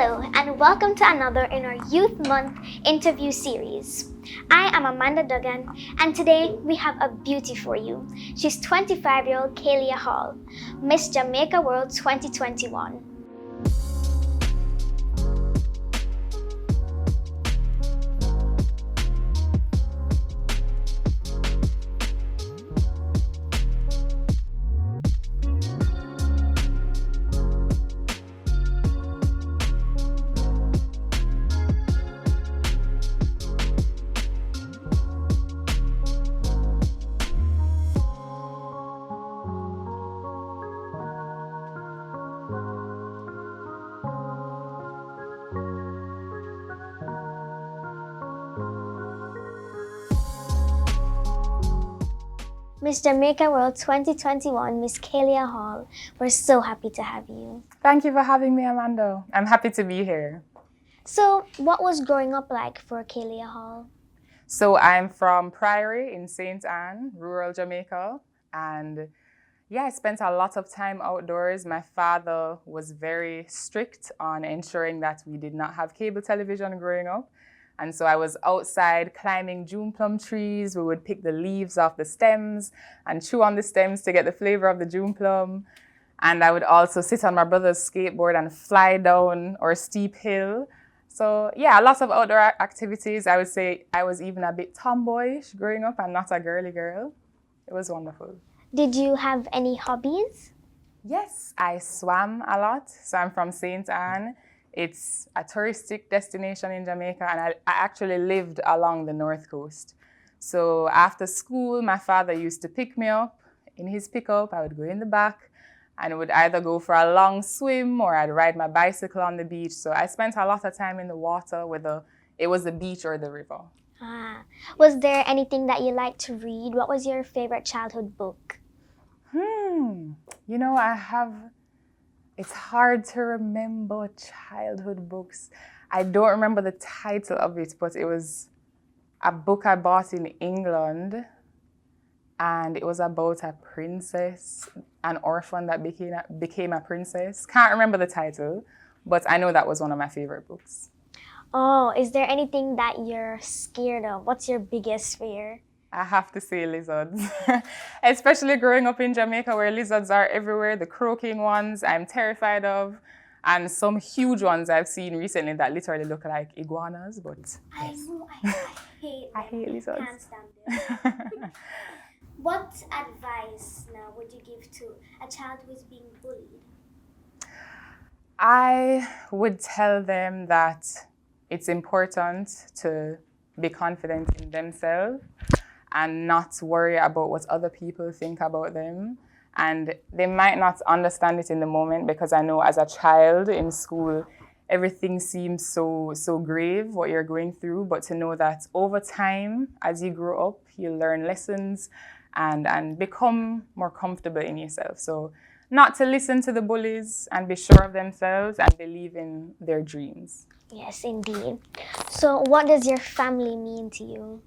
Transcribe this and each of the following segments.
Hello and welcome to another in our Youth Month interview series. I am Amanda Dougan and today we have a beauty for you. She's 25-year-old Khalia Hall, Miss Jamaica World 2021. Miss Jamaica World 2021, Miss Khalia Hall, we're so happy to have you. Thank you for having me, Amanda. I'm happy to be here. So, what was growing up like for Khalia Hall? So I'm from Priory in St. Anne, rural Jamaica. And I spent a lot of time outdoors. My father was very strict on ensuring that we did not have cable television growing up. And so I was outside climbing June plum trees. We would pick the leaves off the stems and chew on the stems to get the flavor of the June plum. And I would also sit on my brother's skateboard and fly down our steep hill. So lots of outdoor activities. I would say I was even a bit tomboyish growing up and not a girly girl. It was wonderful. Did you have any hobbies? Yes, I swam a lot. So I'm from St. Anne. It's a touristic destination in Jamaica, and I actually lived along the north coast. So after school, my father used to pick me up in his pickup. I would go in the back and would either go for a long swim or I'd ride my bicycle on the beach. So I spent a lot of time in the water, whether it was the beach or the river. Was there anything that you liked to read? What was your favorite childhood book? It's hard to remember childhood books. I don't remember the title of it, but it was a book I bought in England, and it was about a princess, an orphan that became a princess. Can't remember the title, but I know that was one of my favorite books. Oh, is there anything that you're scared of? What's your biggest fear? I have to say lizards, especially growing up in Jamaica where lizards are everywhere. The croaking ones I'm terrified of, and some huge ones I've seen recently that literally look like iguanas. But I know, I hate lizards. Can't stand them. What advice now would you give to a child who is being bullied? I would tell them that it's important to be confident in themselves and not worry about what other people think about them. And they might not understand it in the moment, because I know as a child in school, everything seems so grave, what you're going through. But to know that over time, as you grow up, you learn lessons and become more comfortable in yourself. So not to listen to the bullies and be sure of themselves and believe in their dreams. Yes, indeed. So what does your family mean to you?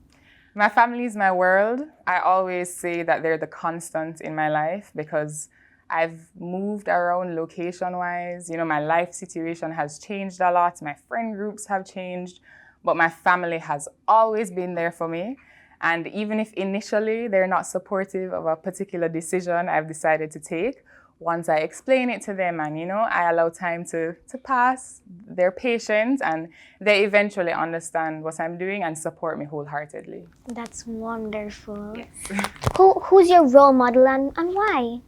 My family is my world. I always say that they're the constant in my life, because I've moved around location-wise. My life situation has changed a lot. My friend groups have changed, but my family has always been there for me. And even if initially they're not supportive of a particular decision I've decided to take, once I explain it to them and, I allow time to pass, they're patient and they eventually understand what I'm doing and support me wholeheartedly. That's wonderful. Yes. Who's your role model and why?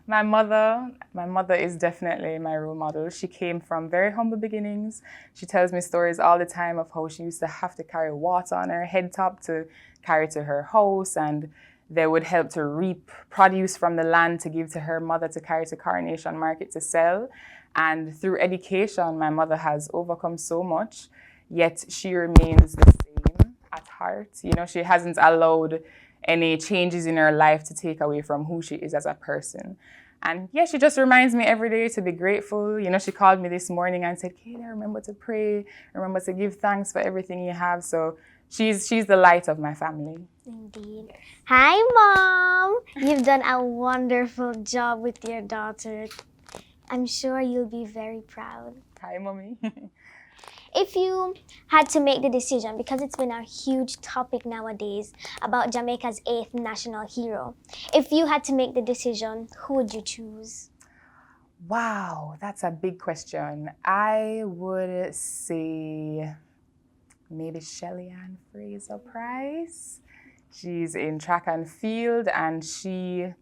My mother is definitely my role model. She came from very humble beginnings. She tells me stories all the time of how she used to have to carry water on her head top to carry to her house, and they would help to reap produce from the land to give to her mother to carry to Coronation Market to sell. And through education, my mother has overcome so much, yet she remains the same at heart. She hasn't allowed any changes in her life to take away from who she is as a person. And she just reminds me every day to be grateful. She called me this morning and said, Kayla, remember to pray, remember to give thanks for everything you have. So she's the light of my family. Indeed. Hi, Mom. You've done a wonderful job with your daughter. I'm sure you'll be very proud. Hi, mommy. If you had to make the decision, because it's been a huge topic nowadays about Jamaica's 8th national hero, if you had to make the decision, who would you choose? Wow, that's a big question. I would say maybe Shelly Ann Fraser Price. She's in track and field and she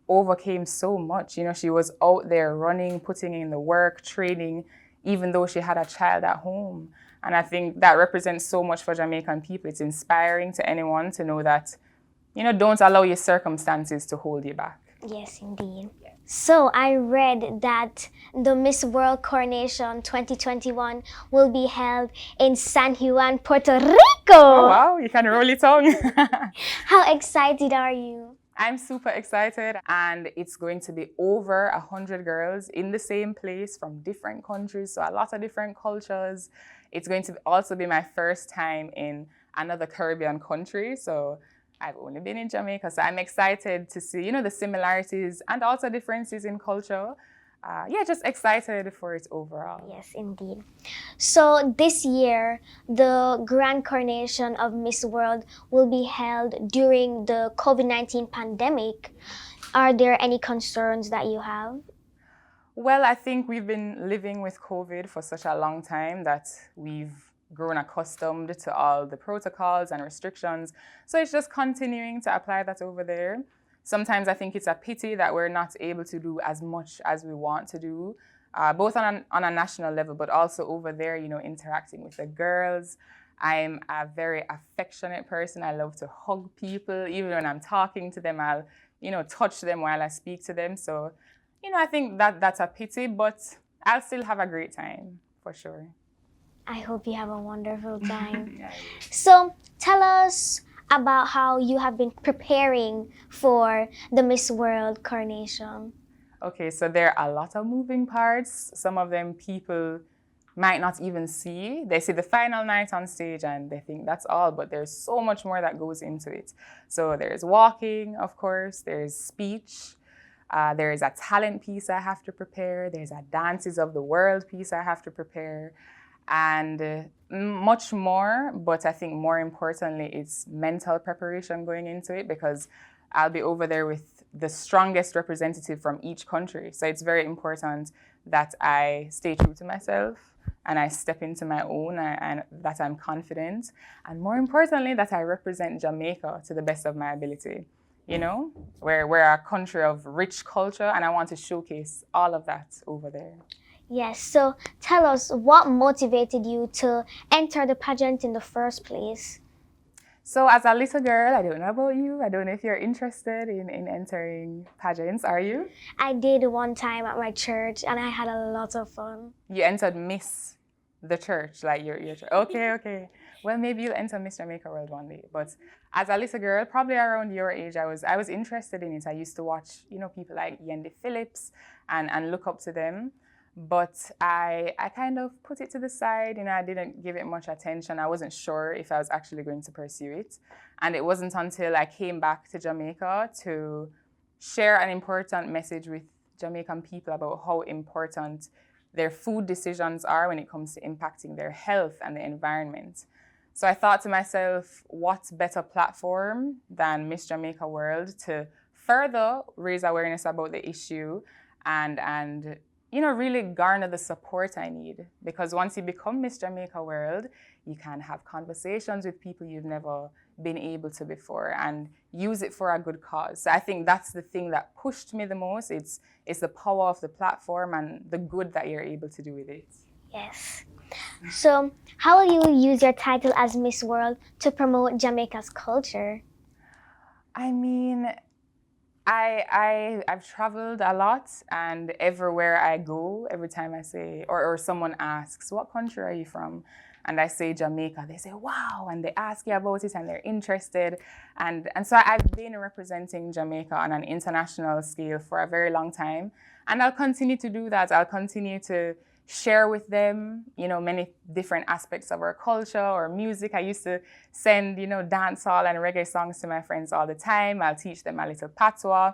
overcame so much. You know, she was out there running, putting in the work, training, even though she had a child at home. And I think that represents so much for Jamaican people. It's inspiring to anyone to know that, you know, don't allow your circumstances to hold you back. Yes, indeed. So I read that the Miss World Coronation 2021 will be held in San Juan, Puerto Rico. Oh, wow, you can roll your tongue. How excited are you? I'm super excited, and it's going to be over 100 girls in the same place from different countries, so a lot of different cultures. It's going to also be my first time in another Caribbean country, so I've only been in Jamaica, so I'm excited to see, you know, the similarities and also differences in culture. Yeah, just excited for it overall. Yes, indeed. So this year, the Grand Coronation of Miss World will be held during the COVID-19 pandemic. Are there any concerns that you have? Well, I think we've been living with COVID for such a long time that we've grown accustomed to all the protocols and restrictions. So it's just continuing to apply that over there. Sometimes I think it's a pity that we're not able to do as much as we want to do, both on a national level, but also over there, you know, interacting with the girls. I'm a very affectionate person. I love to hug people. Even when I'm talking to them, I'll, you know, touch them while I speak to them. So, you know, I think that's a pity, but I'll still have a great time, for sure. I hope you have a wonderful time. Yeah. So tell us about how you have been preparing for the Miss World coronation. Okay, so there are a lot of moving parts. Some of them people might not even see. They see the final night on stage and they think that's all, but there's so much more that goes into it. So there's walking, of course, there's speech, there is a talent piece I have to prepare, there's a dances of the world piece I have to prepare, and much more, but I think more importantly, it's mental preparation going into it because I'll be over there with the strongest representative from each country. So it's very important that I stay true to myself and I step into my own and that I'm confident. And more importantly, that I represent Jamaica to the best of my ability. You know, we're a country of rich culture and I want to showcase all of that over there. Yes, so tell us what motivated you to enter the pageant in the first place? So as a little girl, I don't know about you, I don't know if you're interested in entering pageants, are you? I did one time at my church and I had a lot of fun. You entered Miss the church, like your church. Okay. Well, maybe you'll enter Miss Jamaica World one day. But as a little girl, probably around your age, I was interested in it. I used to watch, you know, people like Yendi Phillips and look up to them. But I kind of put it to the side, you know, I didn't give it much attention. I wasn't sure if I was actually going to pursue it. And it wasn't until I came back to Jamaica to share an important message with Jamaican people about how important their food decisions are when it comes to impacting their health and the environment. So I thought to myself, what better platform than Miss Jamaica World to further raise awareness about the issue and you know, really garner the support I need. Because once you become Miss Jamaica World, you can have conversations with people you've never been able to before and use it for a good cause. So I think that's the thing that pushed me the most. It's the power of the platform and the good that you're able to do with it. Yes. So how will you use your title as Miss World to promote Jamaica's culture? I mean, I've traveled a lot, and everywhere I go, every time I say, or someone asks, what country are you from? And I say Jamaica, they say, wow, and they ask you about it and they're interested. And so I've been representing Jamaica on an international scale for a very long time. And I'll continue to do that. I'll continue to share with them, you know, many different aspects of our culture or music. I used to send, you know, dancehall and reggae songs to my friends all the time. I'll teach them a little patois.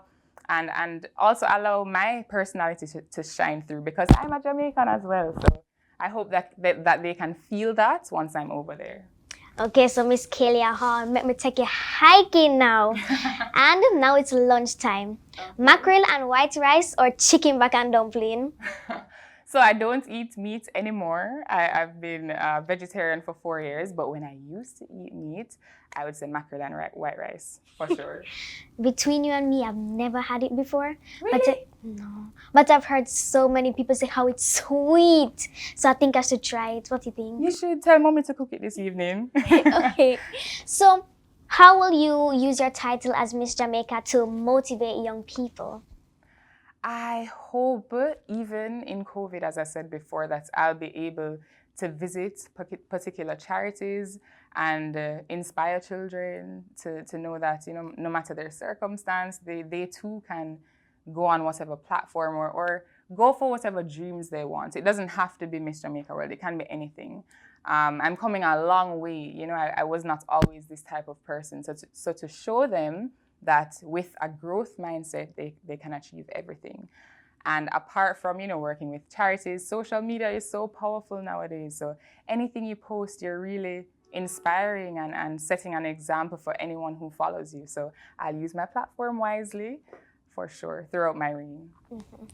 and also allow my personality to shine through, because I'm a Jamaican as well. So I hope that they can feel that once I'm over there. Okay, so Miss Khalia Hall, let me take you hiking now. And now it's lunchtime. Mackerel and white rice or chicken back and dumpling? So I don't eat meat anymore. I've been a vegetarian for 4 years, but when I used to eat meat, I would say mackerel and white rice, for sure. Between you and me, I've never had it before. Really? No. But I've heard so many people say how it's sweet. So I think I should try it. What do you think? You should tell mommy to cook it this evening. Okay. So how will you use your title as Miss Jamaica to motivate young people? I hope, even in COVID, as I said before, that I'll be able to visit particular charities and inspire children to know that, no matter their circumstance, they too can go on whatever platform or go for whatever dreams they want. It doesn't have to be Miss Jamaica World. It can be anything. I'm coming a long way. I was not always this type of person. So to show them that with a growth mindset, they can achieve everything. And apart from, working with charities, social media is so powerful nowadays. So anything you post, you're really inspiring and setting an example for anyone who follows you. So I'll use my platform wisely, for sure, throughout my reign. Mm-hmm.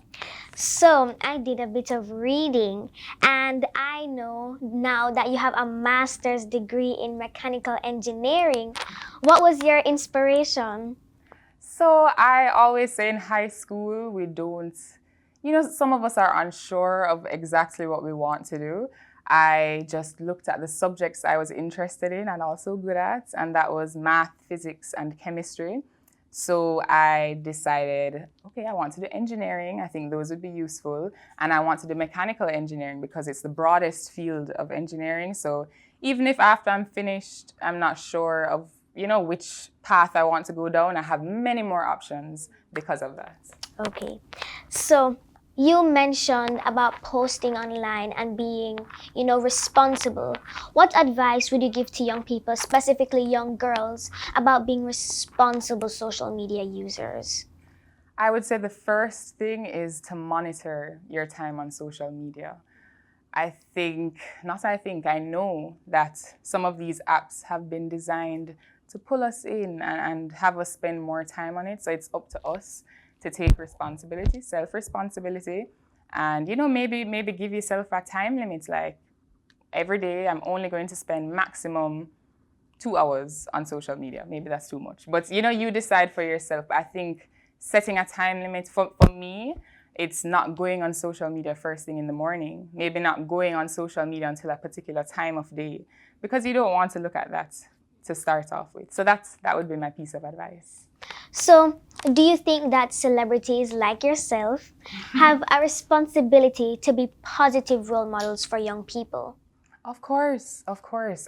So I did a bit of reading, and I know now that you have a master's degree in mechanical engineering. What was your inspiration? So I always say in high school, we don't, some of us are unsure of exactly what we want to do. I just looked at the subjects I was interested in and also good at, and that was math, physics, and chemistry. So I decided, okay, I want to do engineering. I think those would be useful. And I want to do mechanical engineering because it's the broadest field of engineering. So even if after I'm finished, I'm not sure of, which path I want to go down, I have many more options because of that. Okay. So you mentioned about posting online and being, responsible. What advice would you give to young people, specifically young girls, about being responsible social media users? I would say the first thing is to monitor your time on social media. I know that some of these apps have been designed to pull us in and have us spend more time on it. So it's up to us to take responsibility, self-responsibility. And, maybe give yourself a time limit, like every day I'm only going to spend maximum 2 hours on social media. Maybe that's too much. But, you decide for yourself. I think setting a time limit for me, it's not going on social media first thing in the morning. Maybe not going on social media until a particular time of day, because you don't want to look at that to start off with. So that would be my piece of advice. So, do you think that celebrities like yourself have a responsibility to be positive role models for young people? Of course.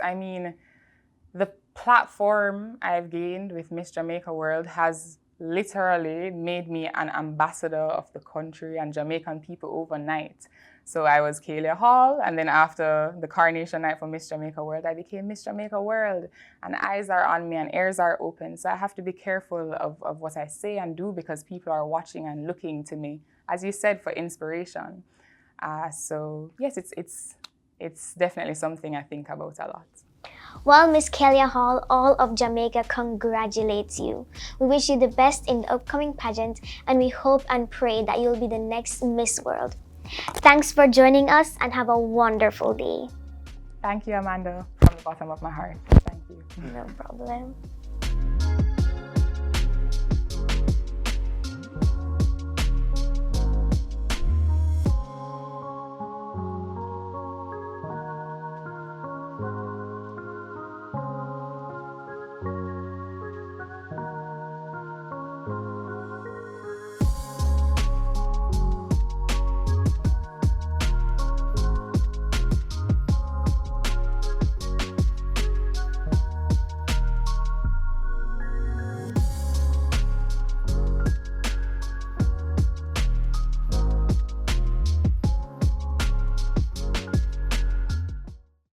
I mean, the platform I've gained with Miss Jamaica World has literally made me an ambassador of the country and Jamaican people overnight. So I was Khalia Hall, and then after the coronation night for Miss Jamaica World, I became Miss Jamaica World. And eyes are on me and ears are open. So I have to be careful of what I say and do, because people are watching and looking to me, as you said, for inspiration. So yes, it's definitely something I think about a lot. Well, Miss Khalia Hall, all of Jamaica congratulates you. We wish you the best in the upcoming pageant, and we hope and pray that you'll be the next Miss World. Thanks for joining us, and have a wonderful day. Thank you, Amanda, from the bottom of my heart. Thank you. No problem.